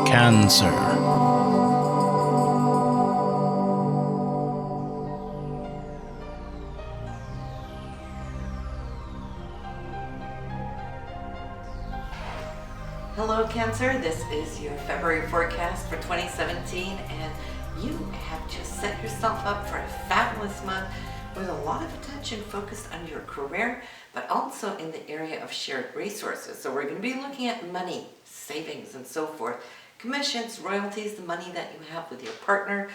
Cancer. Hello Cancer, this is your February forecast for 2017 and you have just set yourself up for a fabulous month with a lot of attention focused on your career, but also in the area of shared resources. So we're going to be looking at money, savings, and so forth, commissions, royalties, the money that you have with your partner,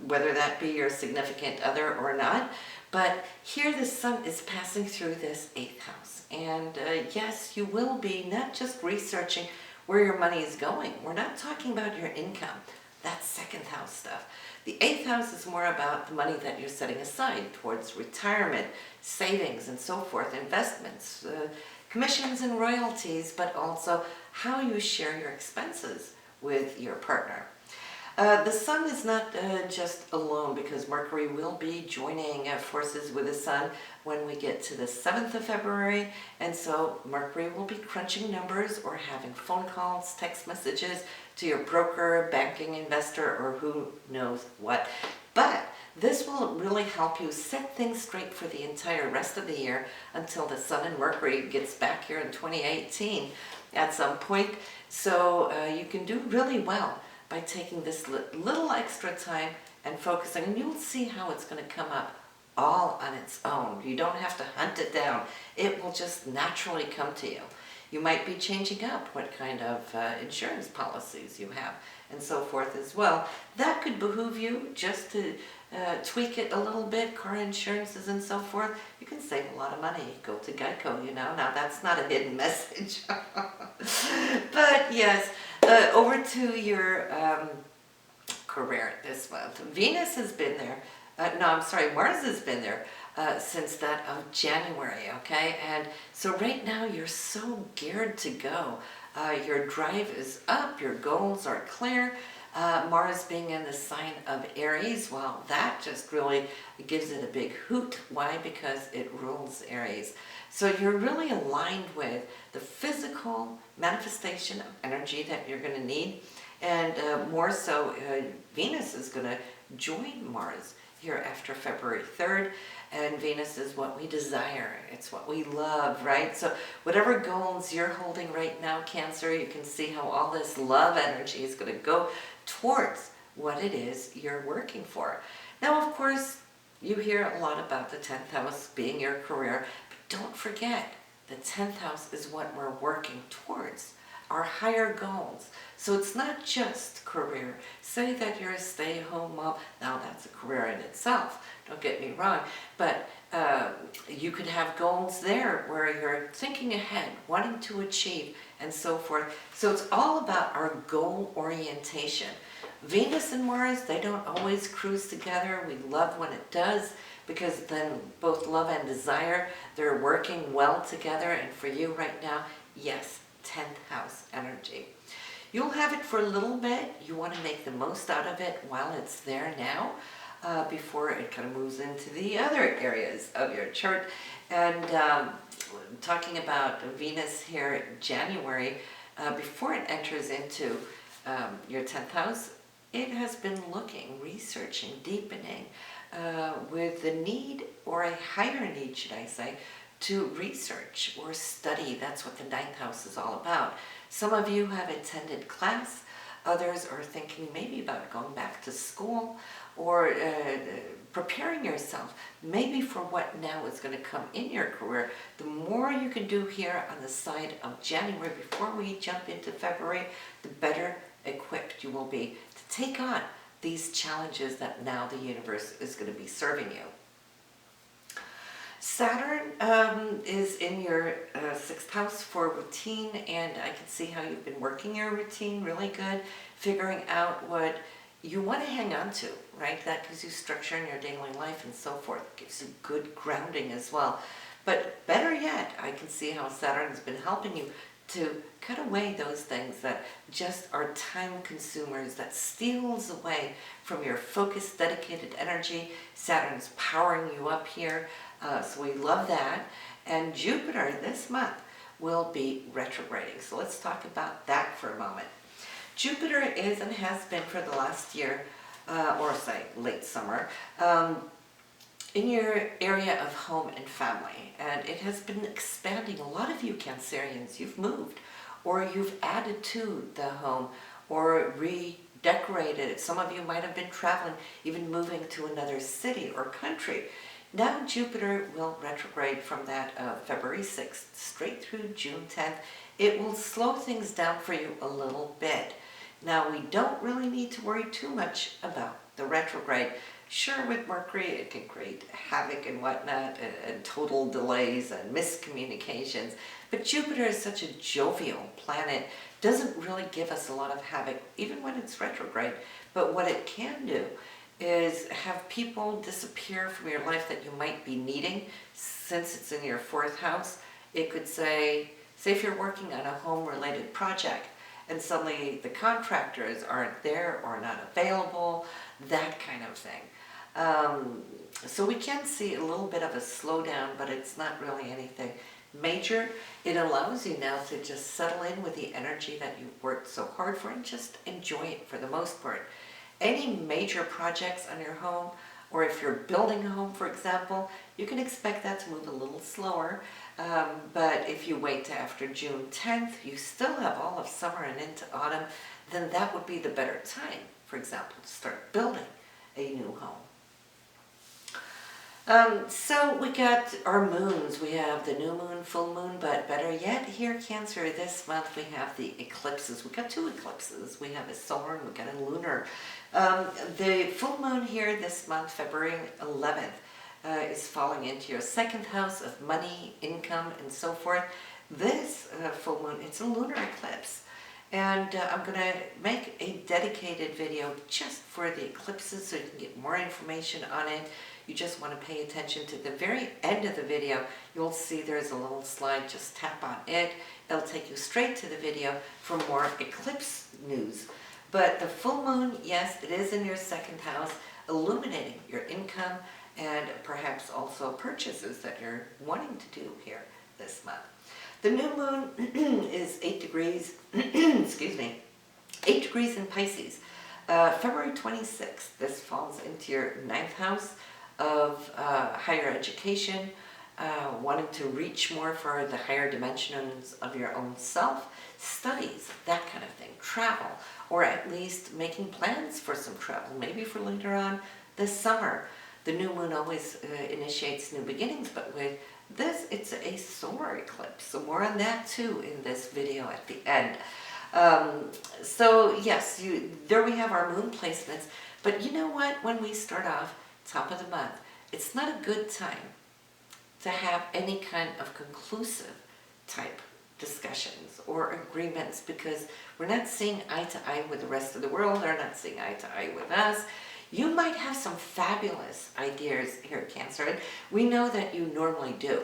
whether that be your significant other or not. But here the sun is passing through this 8th house. And yes, you will be not just researching where your money is going. We're not talking about your income. That's 2nd house stuff. The 8th house is more about the money that you're setting aside towards retirement, savings, and so forth, investments, commissions and royalties, but also how you share your expenses with your partner. The sun is not just alone, because Mercury will be joining forces with the sun when we get to the 7th of February, and so Mercury will be crunching numbers or having phone calls, text messages to your broker, banking investor, or who knows what. But this will really help you set things straight for the entire rest of the year until the sun and Mercury gets back here in 2018 at some point. So you can do really well by taking this little extra time and focusing, and you'll see how it's going to come up all on its own. You don't have to hunt it down. It will just naturally come to you. You might be changing up what kind of insurance policies you have and so forth as well. That could behoove you just to tweak it a little bit, car insurances and so forth. You can save a lot of money. Go to Geico, you know. Now that's not a hidden message. But yes, over to your career this month. Venus has been there. Mars has been there since that of January, okay? And so right now you're so geared to go. Your drive is up, your goals are clear. Mars being in the sign of Aries, well, that just really gives it a big hoot. Why? Because it rules Aries. So you're really aligned with the physical manifestation of energy that you're going to need. And more so, Venus is going to join Mars here after February 3rd. And Venus is what we desire. It's what we love, right? So whatever goals you're holding right now, Cancer, you can see how all this love energy is going to go towards what it is you're working for. Now, of course, you hear a lot about the 10th house being your career, but don't forget, the 10th house is what we're working towards, our higher goals. So it's not just career. Say that you're a stay-at-home mom. Now that's a career in itself, don't get me wrong, but you could have goals there where you're thinking ahead, wanting to achieve, and so forth. So it's all about our goal orientation. Venus and Mars, they don't always cruise together. We love when it does, because then both love and desire, they're working well together. And for you right now, yes, 10th house energy. You'll have it for a little bit. You want to make the most out of it while it's there now, before it kind of moves into the other areas of your chart. And talking about Venus here in January, before it enters into your 10th house, it has been looking, researching, deepening, with the need, or a higher need, should I say, to research or study. That's what the 9th house is all about. Some of you have attended class. Others are thinking maybe about going back to school, or preparing yourself maybe for what now is going to come in your career. The more you can do here on the side of January before we jump into February, the better equipped you will be to take on these challenges that now the universe is going to be serving you. Saturn is in your 6th house for routine, and I can see how you've been working your routine really good, figuring out what you want to hang on to, right? That gives you structure in your daily life and so forth. It gives you good grounding as well. But better yet, I can see how Saturn has been helping you to cut away those things that just are time consumers, that steals away from your focused, dedicated energy. Saturn's powering you up here, so we love that. And Jupiter this month will be retrograding. So let's talk about that for a moment. Jupiter is and has been for the last year, or say late summer, in your area of home and family, and it has been expanding. A lot of you Cancerians, you've moved, or you've added to the home, or redecorated it. Some of you might have been traveling, even moving to another city or country. Now Jupiter will retrograde from that February 6th straight through June 10th. It will slow things down for you a little bit. Now we don't really need to worry too much about the retrograde. Sure, with Mercury it can create havoc and whatnot, and total delays and miscommunications, but Jupiter is such a jovial planet, doesn't really give us a lot of havoc even when it's retrograde. But what it can do is have people disappear from your life that you might be needing. Since it's in your 4th house, it could say if you're working on a home-related project and suddenly the contractors aren't there or not available, that kind of thing. So we can see a little bit of a slowdown, but it's not really anything major. It allows you now to just settle in with the energy that you've worked so hard for and just enjoy it for the most part. Any major projects on your home, or if you're building a home, for example, you can expect that to move a little slower. But if you wait to after June 10th, you still have all of summer and into autumn, then that would be the better time, for example, to start building a new home. So we got our moons. We have the new moon, full moon, but better yet, here Cancer, this month we have the eclipses. We got 2 eclipses. We have a solar and we got a lunar. The full moon here this month, February 11th, is falling into your 2nd house of money, income, and so forth. This full moon, it's a lunar eclipse. And I'm going to make a dedicated video just for the eclipses so you can get more information on it. You just want to pay attention to the very end of the video. You'll see there's a little slide. Just tap on it. It'll take you straight to the video for more eclipse news. But the full moon, yes, it is in your 2nd house, illuminating your income and perhaps also purchases that you're wanting to do here this month. The new moon is 8 degrees, excuse me, 8 degrees in Pisces. February 26th, this falls into your 9th house of higher education, wanting to reach more for the higher dimensions of your own self, studies, that kind of thing, travel, or at least making plans for some travel, maybe for later on this summer. The new moon always initiates new beginnings, but with this, it's a solar eclipse, so more on that too in this video at the end. So yes, there we have our moon placements, but you know what, when we start off top of the month, it's not a good time to have any kind of conclusive type discussions or agreements, because we're not seeing eye to eye with the rest of the world. They're not seeing eye to eye with us. You might have some fabulous ideas here, Cancer, and we know that you normally do.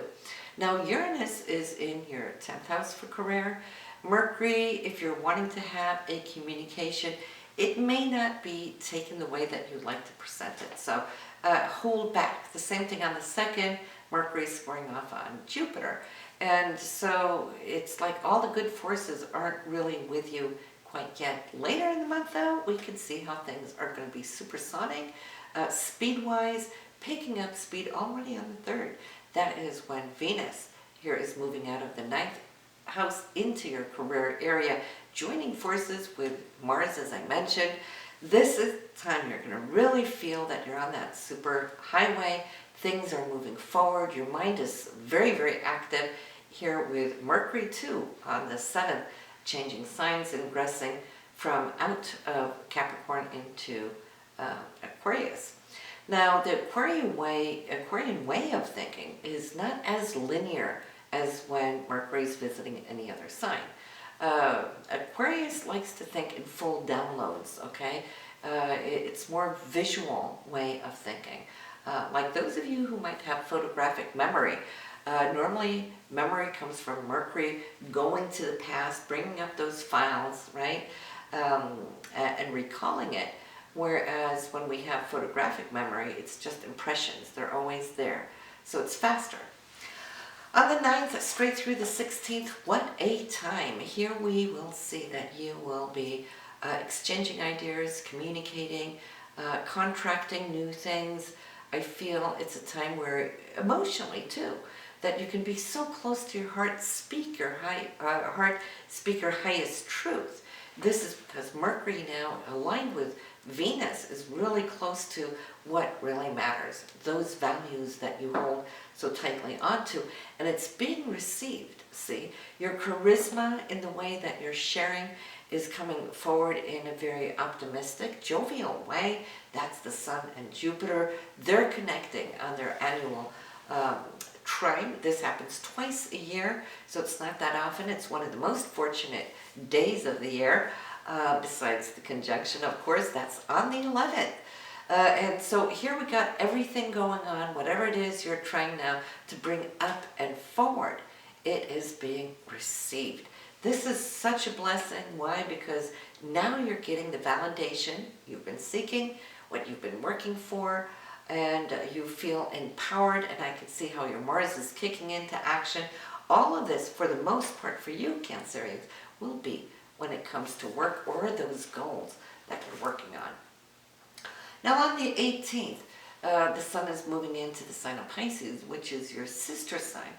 Now, Uranus is in your 10th house for career. Mercury, if you're wanting to have a communication, it may not be taken the way that you'd like to present it. So hold back. The same thing on the 2nd, Mercury squaring off on Jupiter. And so it's like all the good forces aren't really with you quite yet. Later in the month, though, we can see how things are going to be supersonic, speed-wise, picking up speed already on the 3rd. That is when Venus here is moving out of the 9th house into your career area, joining forces with Mars, as I mentioned. This is the time you're going to really feel that you're on that super highway. Things are moving forward. Your mind is very, very active here with Mercury, too, on the 7th, changing signs, ingressing from out of Capricorn into Aquarius. Now, the Aquarian way of thinking is not as linear as when Mercury is visiting any other sign. Aquarius likes to think in full downloads, okay? It's more visual way of thinking. Like those of you who might have photographic memory, normally memory comes from Mercury going to the past, bringing up those files, right? And recalling it. Whereas when we have photographic memory, it's just impressions. They're always there. So it's faster. On the 9th, straight through the 16th, what a time. Here we will see that you will be exchanging ideas, communicating, contracting new things. I feel it's a time where emotionally too, that you can be so close to your heart, speak your highest truth. This is because Mercury now aligned with Venus is really close to what really matters, those values that you hold so tightly onto, and it's being received. See, your charisma in the way that you're sharing is coming forward in a very optimistic, jovial way. That's the Sun and Jupiter. They're connecting on their annual trine. This happens twice a year, so it's not that often. It's one of the most fortunate days of the year, besides the conjunction, of course. That's on the 11th. And so here we got everything going on, whatever it is you're trying now to bring up and forward, it is being received. This is such a blessing. Why? Because now you're getting the validation you've been seeking, what you've been working for, and you feel empowered, and I can see how your Mars is kicking into action. All of this, for the most part, for you Cancerians, will be when it comes to work or those goals that you're working on. Now on the 18th, the Sun is moving into the sign of Pisces, which is your sister sign.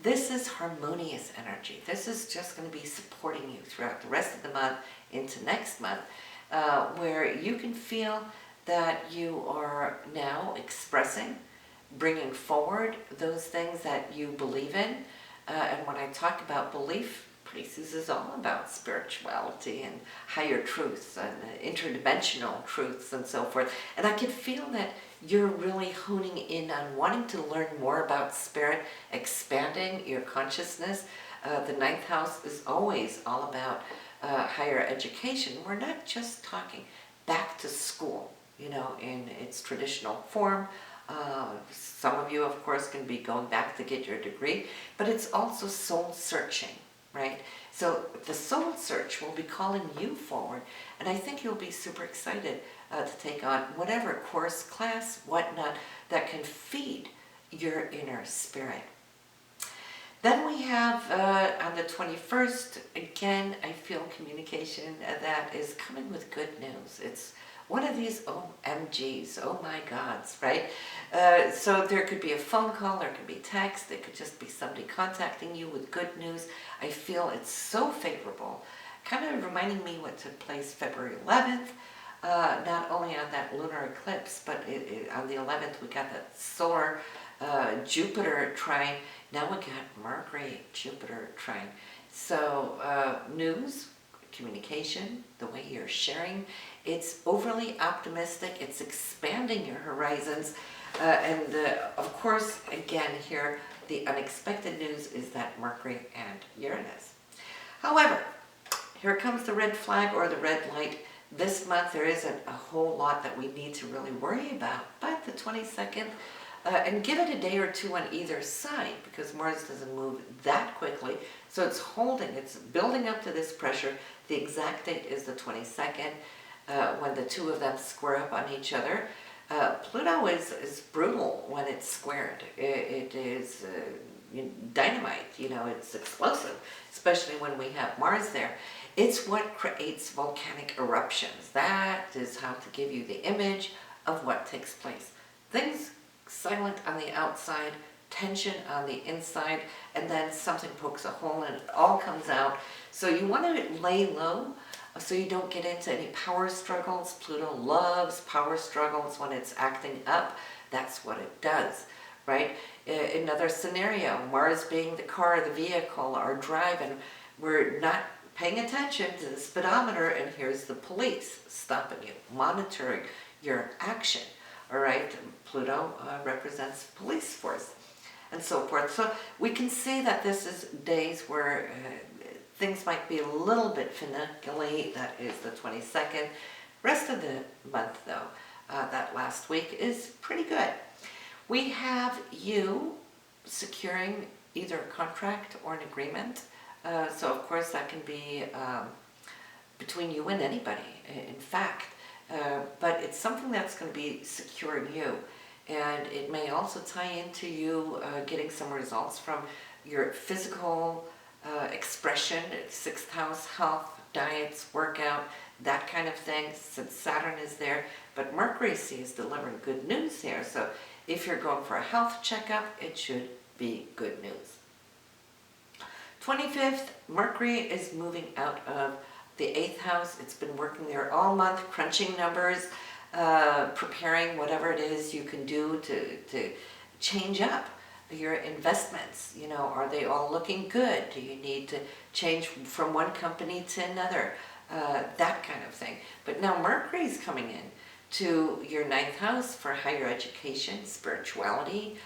This is harmonious energy. This is just going to be supporting you throughout the rest of the month into next month, where you can feel that you are now expressing, bringing forward those things that you believe in. And when I talk about belief, Pisces is all about spirituality and higher truths and interdimensional truths and so forth. And I can feel that you're really honing in on wanting to learn more about spirit, expanding your consciousness. The 9th house is always all about higher education. We're not just talking back to school, you know, in its traditional form. Some of you, of course, can be going back to get your degree, but it's also soul searching. Right? So the soul search will be calling you forward, and I think you'll be super excited to take on whatever course, class, whatnot, that can feed your inner spirit. Then we have on the 21st, again, I feel communication that is coming with good news. It's one of these OMGs, oh my gods, right? So there could be a phone call, there could be text, it could just be somebody contacting you with good news. I feel it's so favorable, kind of reminding me what took place February 11th, not only on that lunar eclipse, but on the 11th we got that solar Jupiter trine. Now we got Mercury Jupiter trine. So news, communication, the way you're sharing, it's overly optimistic, it's expanding your horizons, and of course, again here, the unexpected news is that Mercury and Uranus. However, here comes the red flag or the red light. This month there isn't a whole lot that we need to really worry about, but the 22nd, and give it a day or two on either side, because Mars doesn't move that quickly, so it's holding, it's building up to this pressure. The exact date is the 22nd, when the two of them square up on each other. Pluto is brutal when it's squared. It is dynamite, you know, it's explosive, especially when we have Mars there. It's what creates volcanic eruptions. That is how to give you the image of what takes place. Things silent on the outside, tension on the inside, and then something pokes a hole and it all comes out. So you want to lay low so you don't get into any power struggles. Pluto loves power struggles when it's acting up. That's what it does, right? Another scenario, Mars being the car, the vehicle, our drive, and we're not paying attention to the speedometer, and here's the police stopping you, monitoring your action, all right? Pluto represents police force and so forth. So we can see that this is days where things might be a little bit finicky. That is the 22nd. Rest of the month, though, that last week is pretty good. We have you securing either a contract or an agreement. So, of course, that can be between you and anybody, in fact. But it's something that's going to be securing you. And it may also tie into you getting some results from your physical expression, 6th house, health, diets, workout, that kind of thing, since Saturn is there. But Mercury sees delivering good news here. So if you're going for a health checkup, it should be good news. 25th, Mercury is moving out of the 8th house. It's been working there all month, crunching numbers, preparing whatever it is you can do to change up your investments. You know, are they all looking good? Do you need to change from one company to another? That kind of thing. But now Mercury's coming in to your 9th house for higher education, spirituality,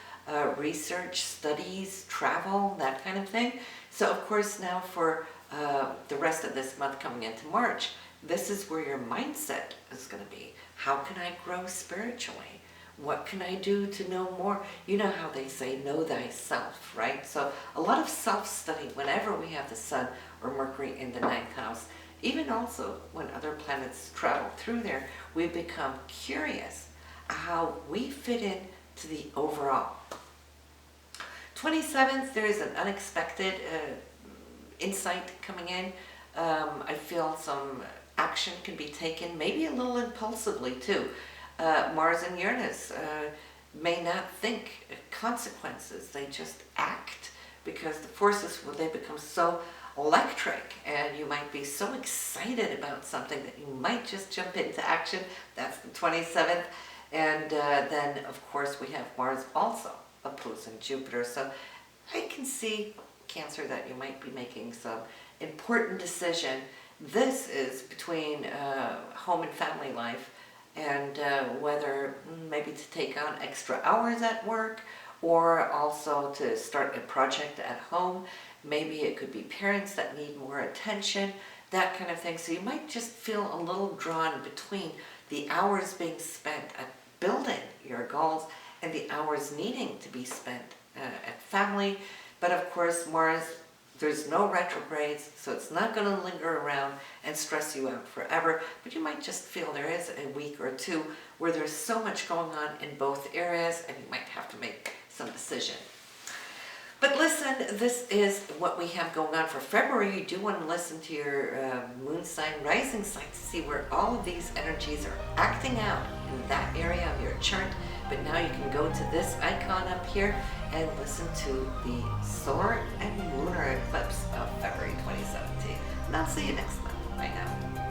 research, studies, travel, that kind of thing. So of course now for the rest of this month coming into March, this is where your mindset is going to be. How can I grow spiritually? What can I do to know more? You know how they say, know thyself, right? So a lot of self-study whenever we have the Sun or Mercury in the 9th house. Even also when other planets travel through there, we become curious how we fit in to the overall. 27th, there is an unexpected insight coming in. I feel some action can be taken, maybe a little impulsively too. Mars and Uranus may not think consequences. They just act because the forces, well, they become so electric, and you might be so excited about something that you might just jump into action. That's the 27th. And then, of course, we have Mars also opposing Jupiter. So I can see, Cancer, that you might be making some important decision. This is between home and family life, and whether maybe to take on extra hours at work, or also to start a project at home. Maybe it could be parents that need more attention, that kind of thing. So you might just feel a little drawn between the hours being spent at building your goals and the hours needing to be spent at family. But of course, Mars, there's no retrogrades, so it's not going to linger around and stress you out forever. But you might just feel there is a week or two where there's so much going on in both areas, and you might have to make some decision. But listen, this is what we have going on for February. You do want to listen to your moon sign, rising sign to see where all of these energies are acting out in that area of your chart. But now you can go to this icon up here and listen to the solar and lunar eclipse of February 2017. And I'll see you next month. Bye now.